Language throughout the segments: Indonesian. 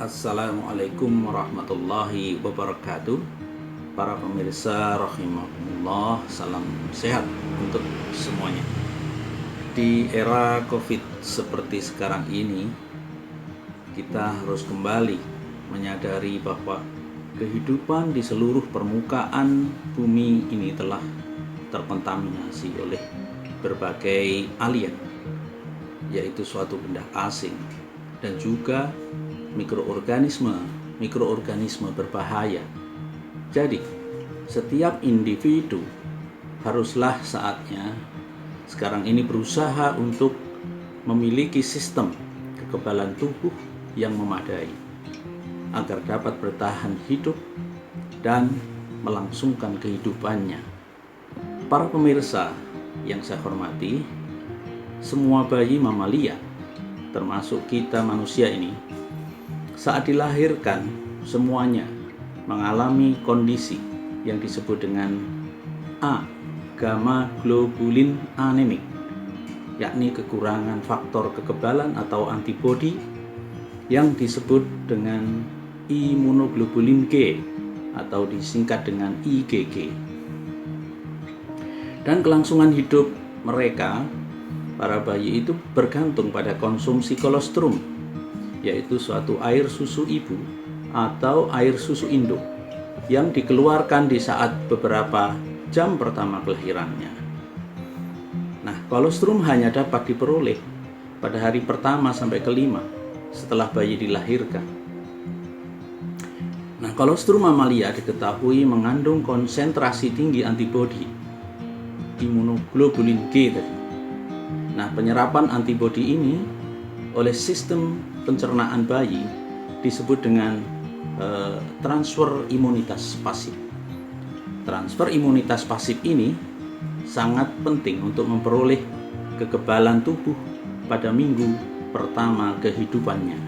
Assalamualaikum warahmatullahi wabarakatuh. Para pemirsa rahimakumullah, salam sehat untuk semuanya. Di era Covid seperti sekarang ini, kita harus kembali menyadari bahwa kehidupan di seluruh permukaan bumi ini telah terkontaminasi oleh berbagai alien, yaitu suatu benda asing dan juga mikroorganisme berbahaya. Jadi, setiap individu haruslah saatnya sekarang ini berusaha untuk memiliki sistem kekebalan tubuh yang memadai agar dapat bertahan hidup dan melangsungkan kehidupannya. Para pemirsa yang saya hormati, semua bayi mamalia termasuk kita manusia ini, saat dilahirkan semuanya mengalami kondisi yang disebut dengan gamma globulin anemik, yakni kekurangan faktor kekebalan atau antibodi yang disebut dengan imunoglobulin G atau disingkat dengan IgG. Dan kelangsungan hidup mereka, para bayi itu, bergantung pada konsumsi kolostrum, yaitu suatu air susu ibu atau air susu induk yang dikeluarkan di saat beberapa jam pertama kelahirannya. Nah, kolostrum hanya dapat diperoleh pada hari pertama sampai kelima setelah bayi dilahirkan. Nah, kolostrum mamalia diketahui mengandung konsentrasi tinggi antibodi imunoglobulin G tadi. Nah, penyerapan antibodi ini oleh sistem pencernaan bayi disebut dengan transfer imunitas pasif. Transfer imunitas pasif ini sangat penting untuk memperoleh kekebalan tubuh pada minggu pertama kehidupannya.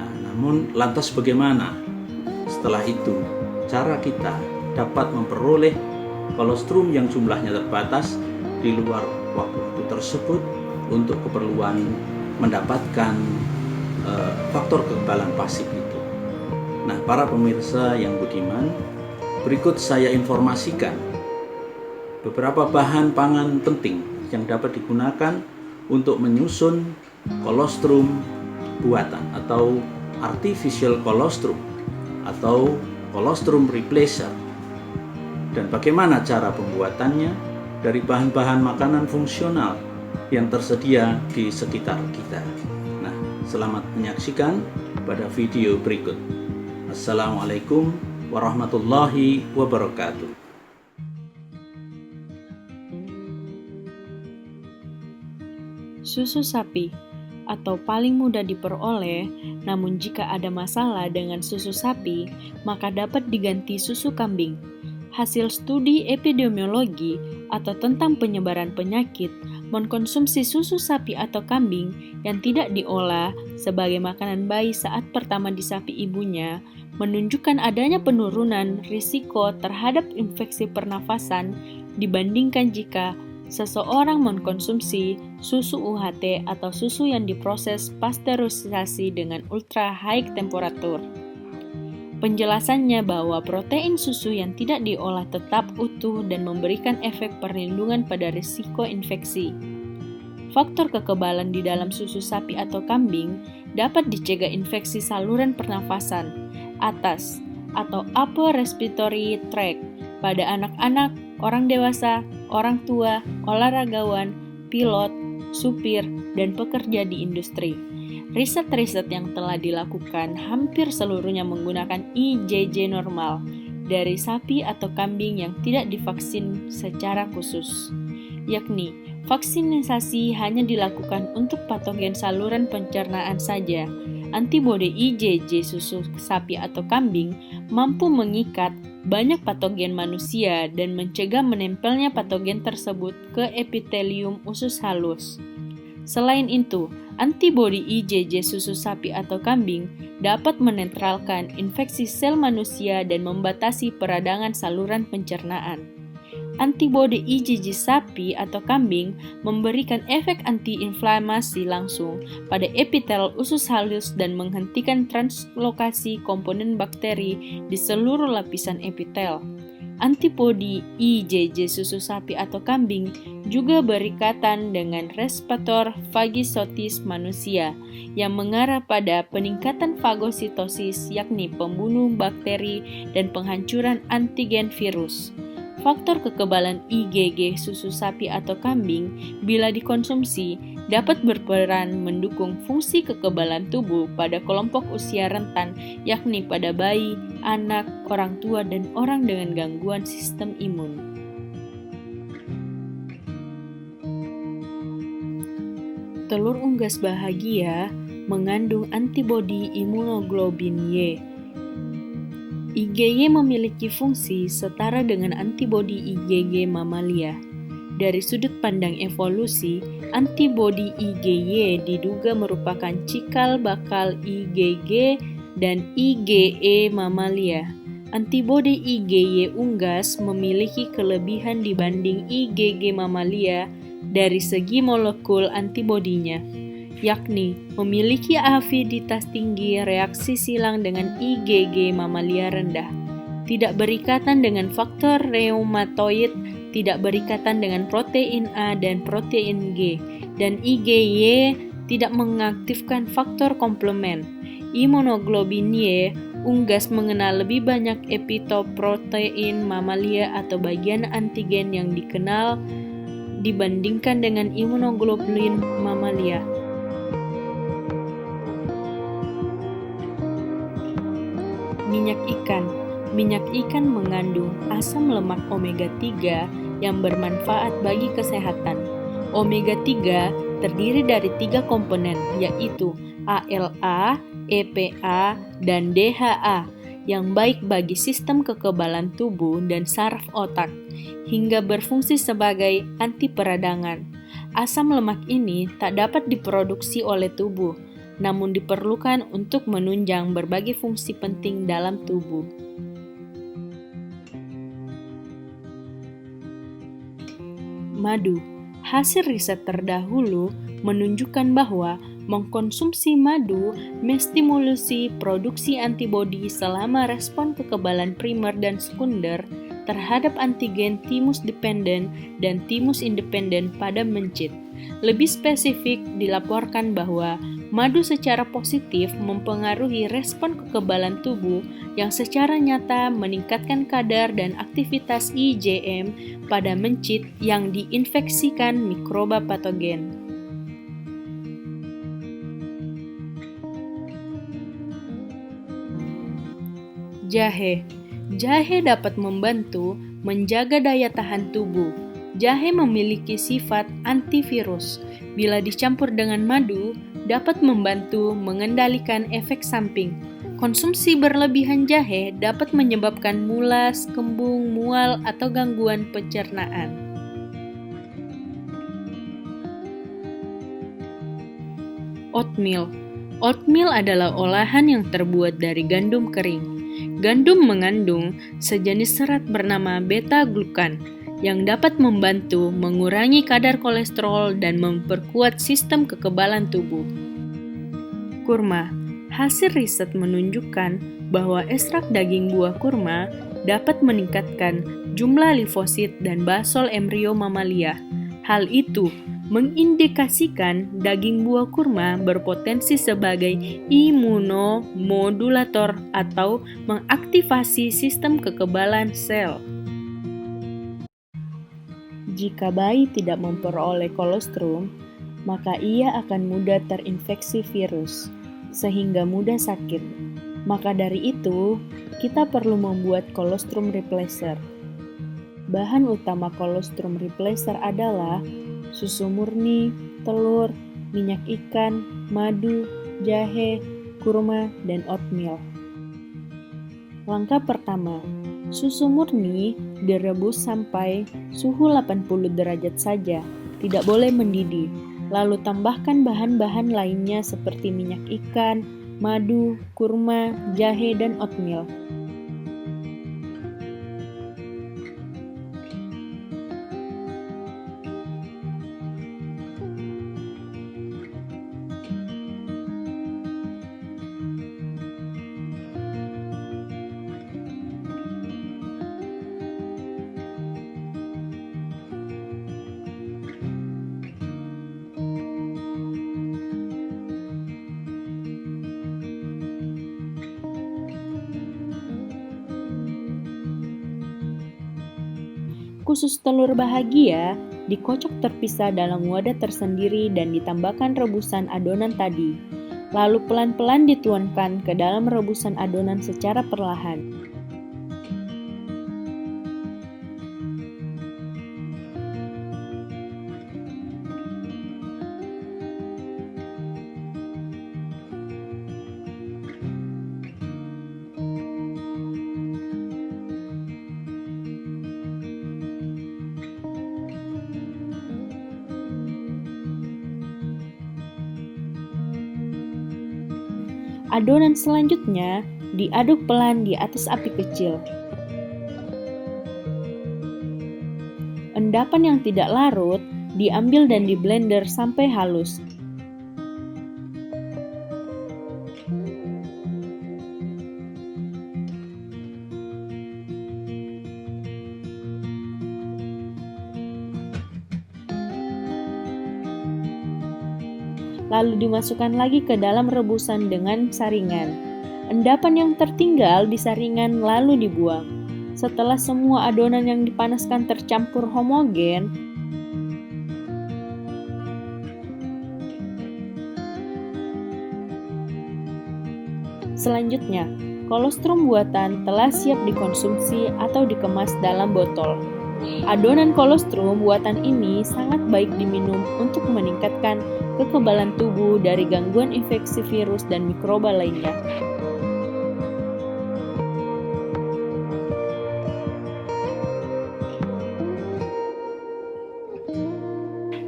Nah, namun lantas bagaimana setelah itu cara kita dapat memperoleh kolostrum yang jumlahnya terbatas di luar waktu tersebut untuk keperluan mendapatkan faktor kekebalan pasif itu? Nah, para pemirsa yang budiman, berikut saya informasikan beberapa bahan pangan penting yang dapat digunakan untuk menyusun kolostrum buatan atau artificial colostrum atau colostrum replacer, dan bagaimana cara pembuatannya dari bahan-bahan makanan fungsional yang tersedia di sekitar kita. Nah, selamat menyaksikan pada video berikut. Assalamualaikum warahmatullahi wabarakatuh. Susu sapi atau paling mudah diperoleh, namun jika ada masalah dengan susu sapi, maka dapat diganti susu kambing. Hasil studi epidemiologi atau tentang penyebaran penyakit, mengkonsumsi susu sapi atau kambing yang tidak diolah sebagai makanan bayi saat pertama disapi ibunya menunjukkan adanya penurunan risiko terhadap infeksi pernafasan dibandingkan jika seseorang mengkonsumsi susu UHT atau susu yang diproses pasteurisasi dengan ultra high temperatur. Penjelasannya bahwa protein susu yang tidak diolah tetap utuh dan memberikan efek perlindungan pada risiko infeksi. Faktor kekebalan di dalam susu sapi atau kambing dapat dicegah infeksi saluran pernafasan atas atau upper respiratory tract pada anak-anak, orang dewasa, orang tua, olahragawan, pilot, supir, dan pekerja di industri. Riset-riset yang telah dilakukan hampir seluruhnya menggunakan IgG normal dari sapi atau kambing yang tidak divaksin secara khusus, yakni vaksinasi hanya dilakukan untuk patogen saluran pencernaan saja. Antibodi IgG susu sapi atau kambing mampu mengikat banyak patogen manusia dan mencegah menempelnya patogen tersebut ke epitelium usus halus. Selain itu, antibodi IgG susu sapi atau kambing dapat menetralkan infeksi sel manusia dan membatasi peradangan saluran pencernaan. Antibodi IgG sapi atau kambing memberikan efek antiinflamasi langsung pada epitel usus halus dan menghentikan translokasi komponen bakteri di seluruh lapisan epitel. Antibodi IgG susu sapi atau kambing juga berikatan dengan reseptor fagocytosis manusia yang mengarah pada peningkatan fagositosis, yakni pembunuh bakteri dan penghancuran antigen virus. Faktor kekebalan IgG susu sapi atau kambing bila dikonsumsi dapat berperan mendukung fungsi kekebalan tubuh pada kelompok usia rentan, yakni pada bayi, anak, orang tua, dan orang dengan gangguan sistem imun. Telur unggas bahagia mengandung antibodi imunoglobulin Y. IgY memiliki fungsi setara dengan antibodi IgG mamalia. Dari sudut pandang evolusi, antibodi IgY diduga merupakan cikal bakal IgG dan IgE mamalia. Antibodi IgY unggas memiliki kelebihan dibanding IgG mamalia dari segi molekul antibodinya, yakni memiliki afiditas tinggi, reaksi silang dengan IgG mamalia rendah, tidak berikatan dengan faktor reumatoid, tidak berikatan dengan protein A dan protein G, dan IgY tidak mengaktifkan faktor komplement. Imunoglobulin Y unggas mengenal lebih banyak epitop protein mamalia atau bagian antigen yang dikenal dibandingkan dengan imunoglobulin mamalia. Minyak ikan. Minyak ikan mengandung asam lemak omega 3 yang bermanfaat bagi kesehatan. Omega 3 terdiri dari 3 komponen, yaitu ALA, EPA, dan DHA yang baik bagi sistem kekebalan tubuh dan saraf otak, hingga berfungsi sebagai anti peradangan. Asam lemak ini tak dapat diproduksi oleh tubuh, namun diperlukan untuk menunjang berbagai fungsi penting dalam tubuh. Madu. Hasil riset terdahulu menunjukkan bahwa mengkonsumsi madu menstimulasi produksi antibodi selama respon kekebalan primer dan sekunder terhadap antigen thymus dependent dan thymus independent pada mencit. Lebih spesifik, dilaporkan bahwa madu secara positif mempengaruhi respon kekebalan tubuh yang secara nyata meningkatkan kadar dan aktivitas IgM pada mencit yang diinfeksikan mikroba patogen. Jahe. Jahe dapat membantu menjaga daya tahan tubuh. Jahe memiliki sifat antivirus. Bila dicampur dengan madu, dapat membantu mengendalikan efek samping. Konsumsi berlebihan jahe dapat menyebabkan mulas, kembung, mual, atau gangguan pencernaan. Oatmeal. Oatmeal adalah olahan yang terbuat dari gandum kering. Gandum mengandung sejenis serat bernama beta-glukan yang dapat membantu mengurangi kadar kolesterol dan memperkuat sistem kekebalan tubuh. Kurma. Hasil riset menunjukkan bahwa ekstrak daging buah kurma dapat meningkatkan jumlah limfosit dan basal embrio mamalia. Hal itu mengindikasikan daging buah kurma berpotensi sebagai imunomodulator atau mengaktifasi sistem kekebalan sel. Jika bayi tidak memperoleh kolostrum, maka ia akan mudah terinfeksi virus, sehingga mudah sakit. Maka dari itu, kita perlu membuat kolostrum replacer. Bahan utama kolostrum replacer adalah susu murni, telur, minyak ikan, madu, jahe, kurma, dan oatmeal. Langkah pertama, susu murni direbus sampai suhu 80 derajat saja, tidak boleh mendidih. Lalu tambahkan bahan-bahan lainnya seperti minyak ikan, madu, kurma, jahe, dan oatmeal. Khusus telur bahagia dikocok terpisah dalam wadah tersendiri dan ditambahkan rebusan adonan tadi. Lalu pelan-pelan dituangkan ke dalam rebusan adonan secara perlahan. Adonan selanjutnya diaduk pelan di atas api kecil. Endapan yang tidak larut diambil dan diblender sampai halus. Lalu dimasukkan lagi ke dalam rebusan dengan saringan. Endapan yang tertinggal di saringan lalu dibuang. Setelah semua adonan yang dipanaskan tercampur homogen, selanjutnya, kolostrum buatan telah siap dikonsumsi atau dikemas dalam botol. Adonan kolostrum buatan ini sangat baik diminum untuk meningkatkan kekebalan tubuh dari gangguan infeksi virus dan mikroba lainnya.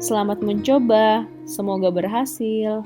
Selamat mencoba, semoga berhasil.